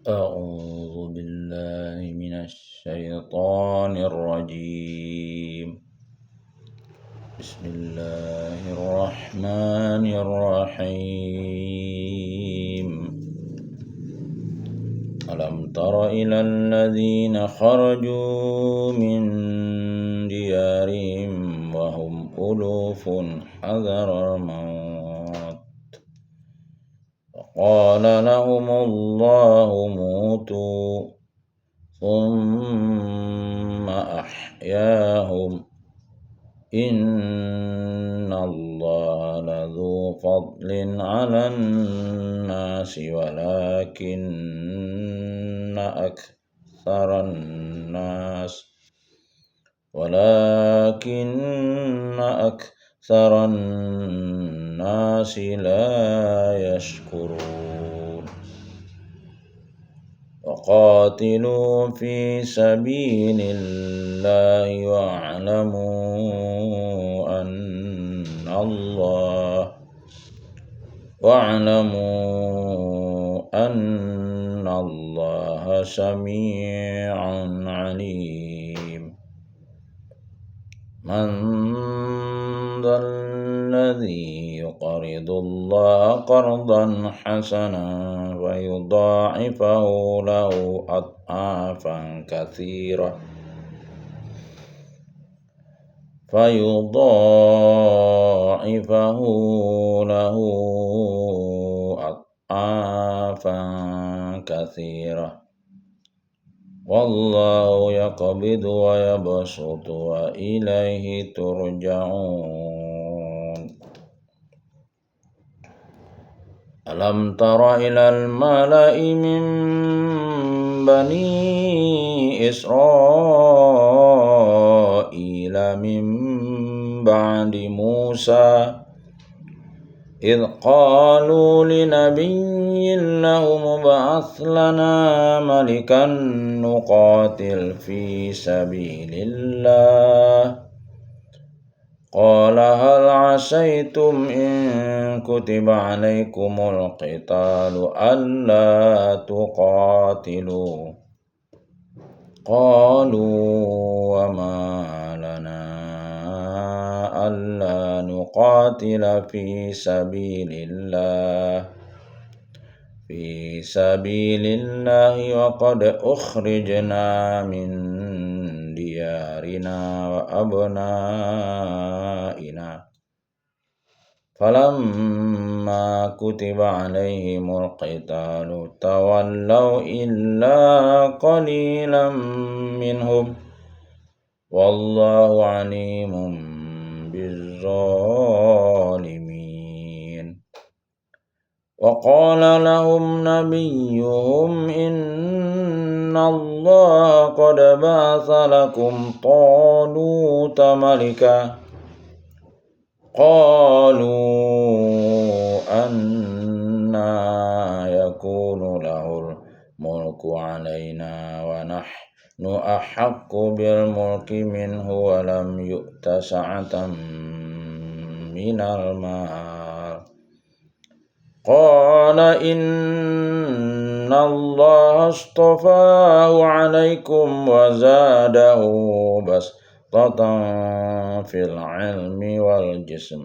أعوذ بالله من الشيطان الرجيم. بسم الله الرحمن الرحيم. ألم تر إلى الذين خرجوا من ديارهم وهم ألوف حذر الموت قال لهم الله موتوا ثم أحياهم إن الله لذو فضل على الناس ولكن أكثر الناس لا يشكرون. وقاتلوا في سبيل الله واعلموا أن الله سميع عليم. من ذا الذي يقرض الله قرضا حسنا فيضاعفه له أضعافا كثيرة والله يقبض ويبسط وإليه ترجعون. ألم تر إلى الملأ من بني إسرائيل من بعد موسى إذ قالوا لنبي له ابعث لنا ملكا نقاتل في سبيل الله قال هل عسيتم إن كتب عليكم القتال ألا تقاتلوا قالوا وما لنا ألا نقاتل في سبيل الله وقد أخرجنا من ديارنا وأبنائنا فلما كتب عليهم القتال تولوا إلا قليلا منهم والله عليم بالظالمين. وقال لهم نبيهم إن الله قد بعث لكم طالوت ملكا قالوا أنى يكون له الملك علينا ونحن أحق بالملك منه ولم يؤت سعة من المال قال إن الله اصطفاه عليكم وزاده بسطة في العلم والجسم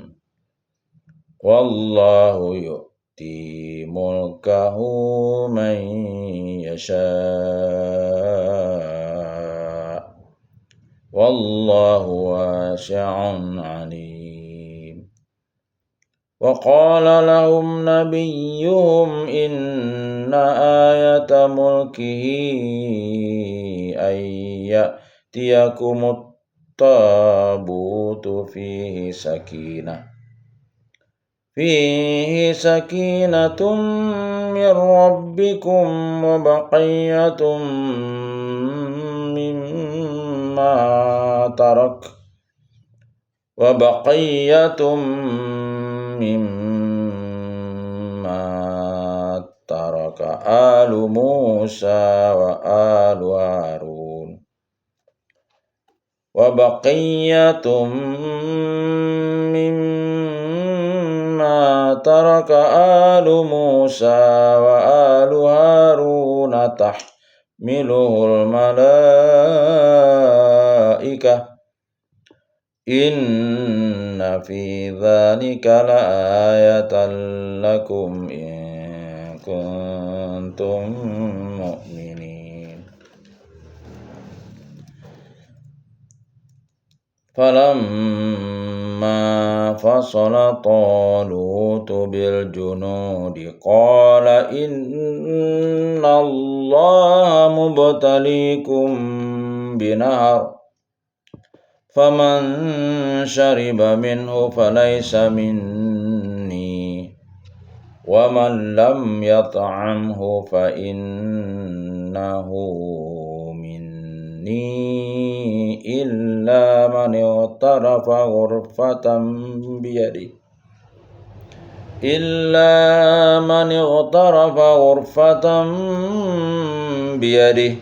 والله يؤتي ملكه من يشاء والله واسع عليم. وقال لهم نبيهم إن آية ملكه أن يأتيكم التابوت فيه سكينة من ربكم وبقية مما ترك آل موسى وآل هارون تحمله الملائكة إن في ذلك لآية لكم إن كنتم مؤمنين فلما فصل طالوت بالجنود قال إن الله مبتليكم بنهر فمن شرب منه فليس مني ومن لم يطعمه فإنه مني إلا من اغترف غرفة بيده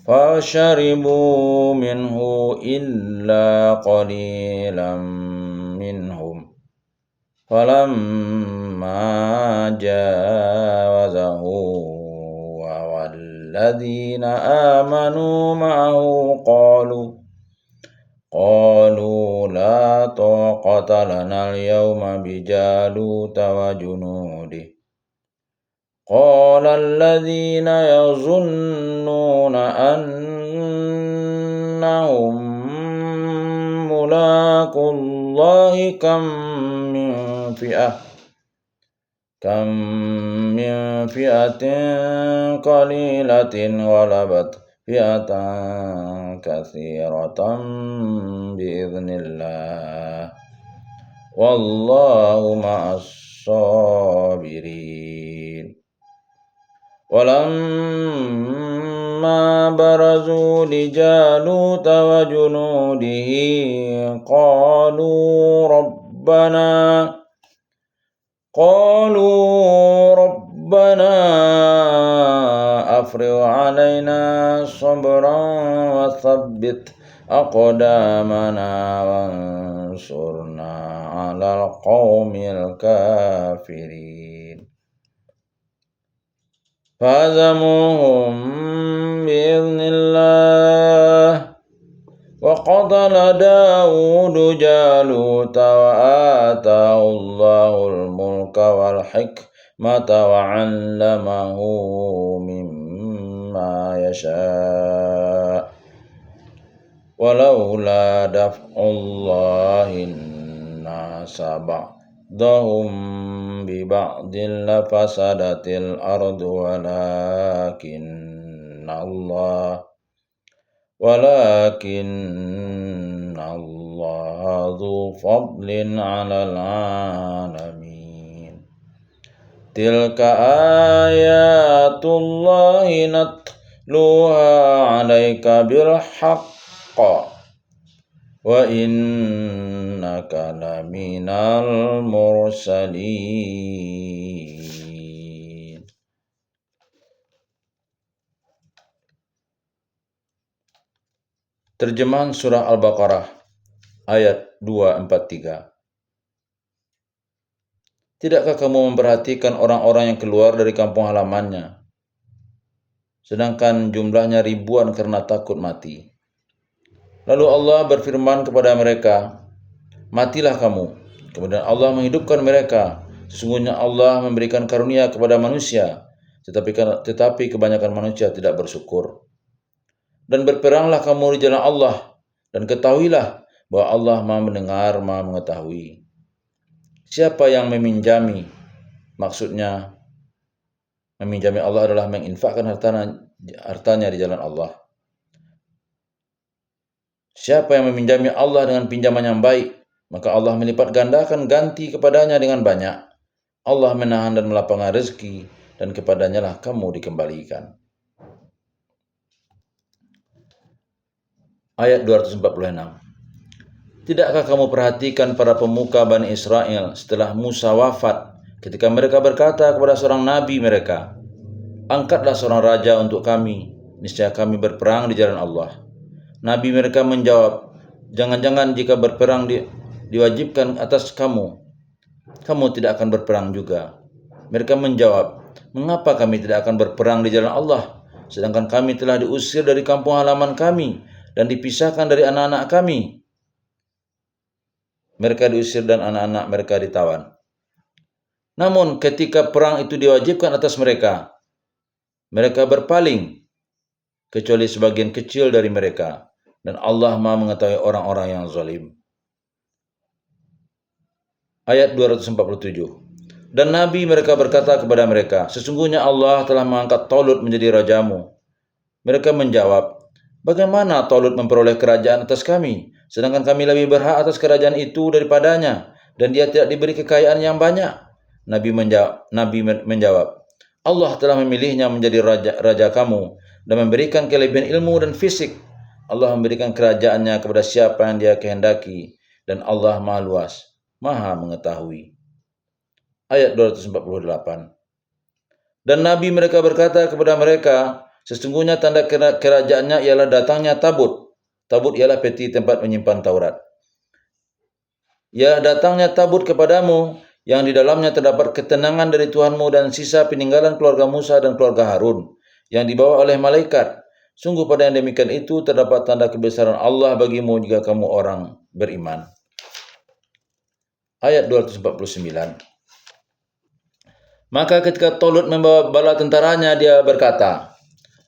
فشربوا منه إلا قليلا منهم فلما جاوزه والذين آمنوا معه قالوا لا طاقة لنا اليوم بجالوت وجنوده قال الذين يظنون أنهم ملاقو الله كم من فئة قليلة غلبت فئة كثيرة بإذن الله والله مع الصابرين ولما برزوا لجالوت وجنوده قالوا ربنا أفرغ علينا صبرا وثبت أقدامنا وانصرنا على القوم الكافرين فهزموهم بإذن الله وقتل داود جالوت وآتاه الله الملك والحكمة وعلمه مما يشاء ولولا دفع الله الناس بعضهم ببعض لفسدت الأرض ولكن الله ذو فضل على العالمين تلك آيات الله نتلوها عليك بالحق وإنك لمن المرسلين. Terjemahan Surah Al-Baqarah ayat 243. Tidakkah kamu memperhatikan orang-orang yang keluar dari kampung halamannya, sedangkan jumlahnya ribuan karena takut mati? Lalu Allah berfirman kepada mereka, matilah kamu. Kemudian Allah menghidupkan mereka. Sesungguhnya Allah memberikan karunia kepada manusia, tetapi kebanyakan manusia tidak bersyukur. Dan berperanglah kamu di jalan Allah, dan ketahuilah bahwa Allah Maha mendengar, Maha mengetahui. Siapa yang meminjami, maksudnya meminjami Allah adalah menginfakkan hartanya di jalan Allah. Siapa yang meminjami Allah dengan pinjaman yang baik, maka Allah melipat gandakan ganti kepadanya dengan banyak. Allah menahan dan melapangkan rezeki, dan kepadanya lah kamu dikembalikan. Ayat 246. Tidakkah kamu perhatikan para pemuka Bani Israel setelah Musa wafat, ketika mereka berkata kepada seorang nabi mereka, angkatlah seorang raja untuk kami, niscaya kami berperang di jalan Allah. Nabi mereka menjawab, jangan-jangan jika berperang diwajibkan atas kamu, kamu tidak akan berperang juga. Mereka menjawab, mengapa kami tidak akan berperang di jalan Allah, sedangkan kami telah diusir dari kampung halaman kami dan dipisahkan dari anak-anak kami? Mereka diusir dan anak-anak mereka ditawan. Namun ketika perang itu diwajibkan atas mereka, mereka berpaling, kecuali sebagian kecil dari mereka. Dan Allah Maha mengetahui orang-orang yang zalim. Ayat 247. Dan Nabi mereka berkata kepada mereka, sesungguhnya Allah telah mengangkat Talut menjadi rajamu. Mereka menjawab, bagaimana Talut memperoleh kerajaan atas kami, sedangkan kami lebih berhak atas kerajaan itu daripadanya, dan dia tidak diberi kekayaan yang banyak? Nabi menjawab, Allah telah memilihnya menjadi raja kamu dan memberikan kelebihan ilmu dan fisik. Allah memberikan kerajaannya kepada siapa yang dia kehendaki, dan Allah Maha luas, Maha mengetahui. Ayat 248. Dan Nabi mereka berkata kepada mereka, sesungguhnya tanda kerajaannya ialah datangnya tabut. Tabut ialah peti tempat menyimpan Taurat. Ya, datangnya tabut kepadamu, yang di dalamnya terdapat ketenangan dari Tuhanmu dan sisa peninggalan keluarga Musa dan keluarga Harun, yang dibawa oleh malaikat. Sungguh pada yang demikian itu terdapat tanda kebesaran Allah bagimu jika kamu orang beriman. Ayat 249. Maka ketika Talut membawa bala tentaranya, dia berkata,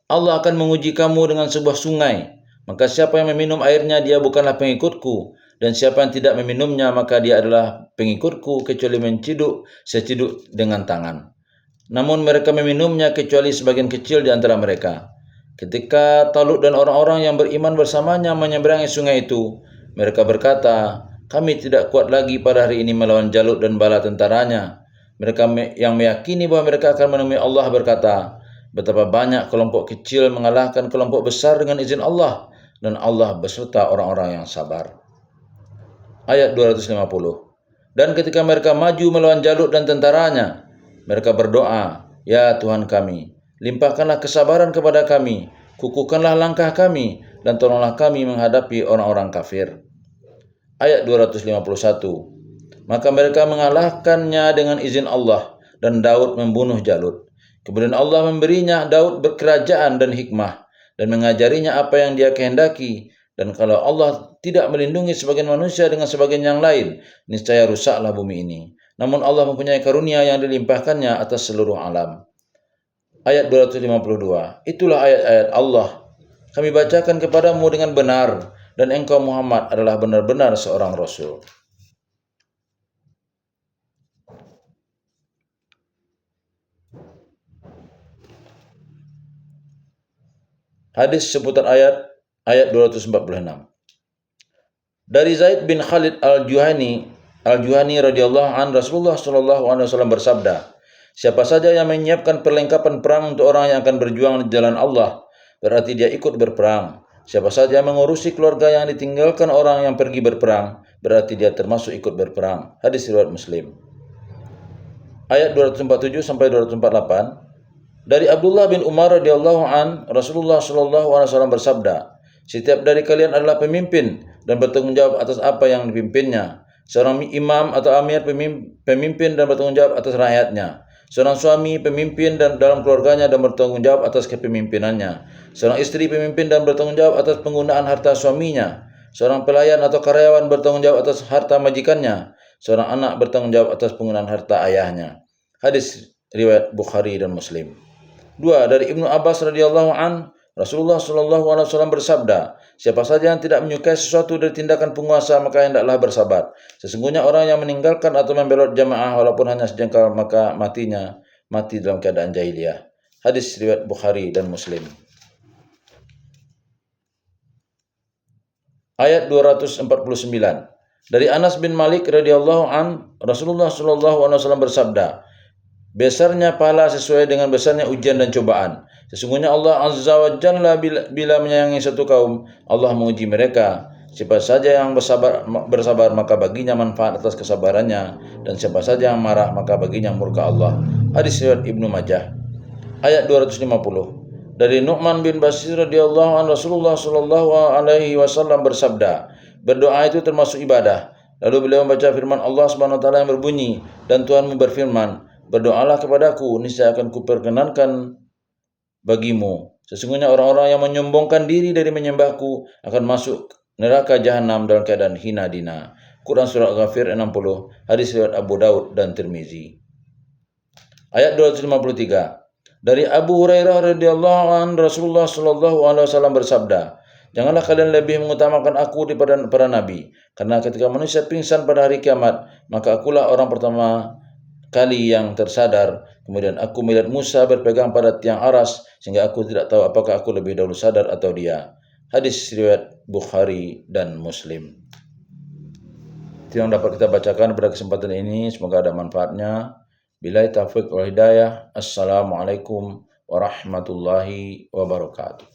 Allah akan menguji kamu dengan sebuah sungai. Maka siapa yang meminum airnya, dia bukanlah pengikutku. Dan siapa yang tidak meminumnya, maka dia adalah pengikutku, kecuali menciduk seciduk dengan tangan. Namun mereka meminumnya kecuali sebagian kecil di antara mereka. Ketika Talut dan orang-orang yang beriman bersamanya menyeberangi sungai itu, mereka berkata, kami tidak kuat lagi pada hari ini melawan Jalut dan bala tentaranya. Mereka yang meyakini bahwa mereka akan menemui Allah berkata, betapa banyak kelompok kecil mengalahkan kelompok besar dengan izin Allah, dan Allah beserta orang-orang yang sabar. Ayat 250. Dan ketika mereka maju melawan Jalut dan tentaranya, mereka berdoa, ya Tuhan kami, limpahkanlah kesabaran kepada kami, kukuhkanlah langkah kami, dan tolonglah kami menghadapi orang-orang kafir. Ayat 251. Maka mereka mengalahkannya dengan izin Allah, dan Daud membunuh Jalut. Kemudian Allah memberinya Daud berkerajaan dan hikmah, dan mengajarinya apa yang dia kehendaki. Dan kalau Allah tidak melindungi sebagian manusia dengan sebagian yang lain, niscaya rusaklah bumi ini. Namun Allah mempunyai karunia yang dilimpahkannya atas seluruh alam. Ayat 252. Itulah ayat-ayat Allah. Kami bacakan kepadamu dengan benar, dan engkau Muhammad adalah benar-benar seorang Rasul. Hadis seputar ayat 246. Dari Zaid bin Khalid al-Juhani radhiyallahu an, Rasulullah sallallahu alaihi wasallam bersabda, siapa saja yang menyiapkan perlengkapan perang untuk orang yang akan berjuang di jalan Allah, berarti dia ikut berperang. Siapa saja yang mengurusi keluarga yang ditinggalkan orang yang pergi berperang, berarti dia termasuk ikut berperang. Hadis riwayat Muslim. Ayat 247 sampai 248. Dari Abdullah bin Umar radhiyallahu an, Rasulullah sallallahu alaihi wasallam bersabda, setiap dari kalian adalah pemimpin dan bertanggung jawab atas apa yang dipimpinnya. Seorang imam atau amir pemimpin dan bertanggung jawab atas rakyatnya. Seorang suami pemimpin dan dalam keluarganya dan bertanggung jawab atas kepemimpinannya. Seorang istri pemimpin dan bertanggung jawab atas penggunaan harta suaminya. Seorang pelayan atau karyawan bertanggung jawab atas harta majikannya. Seorang anak bertanggung jawab atas penggunaan harta ayahnya. Hadis riwayat Bukhari dan Muslim. 2. Dari Ibnu Abbas radhiyallahu an, Rasulullah sallallahu alaihi wasallam bersabda, siapa saja yang tidak menyukai sesuatu dari tindakan penguasa, maka hendaklah bersabar. Sesungguhnya orang yang meninggalkan atau membelot jamaah walaupun hanya sejengkal, maka mati dalam keadaan jahiliyah. Hadis riwayat Bukhari dan Muslim. Ayat 249. Dari Anas bin Malik radhiyallahu an, Rasulullah sallallahu alaihi wasallam bersabda, besarnya pahala sesuai dengan besarnya ujian dan cobaan. Sesungguhnya Allah Azza wa Jalla bila menyayangi satu kaum, Allah menguji mereka. Siapa saja yang bersabar maka baginya manfaat atas kesabarannya, dan siapa saja yang marah maka baginya murka Allah. Hadis riwayat Ibnu Majah. Ayat 250. Dari Nu'man bin Bashir radhiyallahu anhu, Rasulullah sallallahu alaihi wasallam bersabda, berdoa itu termasuk ibadah. Lalu beliau membaca firman Allah Subhanahu wa taala yang berbunyi, dan Tuhanmu berfirman, berdoalah kepadaku, niscaya akan kuperkenankan bagimu. Sesungguhnya orang-orang yang menyombongkan diri dari menyembahku akan masuk neraka jahanam dalam keadaan hina dina. Quran Surah Ghafir 60, hadis riwayat Abu Daud dan Tirmizi. Ayat 253. Dari Abu Hurairah radhiyallahu anhu, Rasulullah sallallahu alaihi wasallam bersabda, "Janganlah kalian lebih mengutamakan aku daripada para nabi, karena ketika manusia pingsan pada hari kiamat, maka akulah orang pertama kali yang tersadar. Kemudian aku melihat Musa berpegang pada tiang aras, sehingga aku tidak tahu apakah aku lebih dahulu sadar atau dia." Hadis riwayat Bukhari dan Muslim. Itu yang dapat kita bacakan pada kesempatan ini. Semoga ada manfaatnya. Billahi taufiq wal hidayah. Assalamualaikum warahmatullahi wabarakatuh.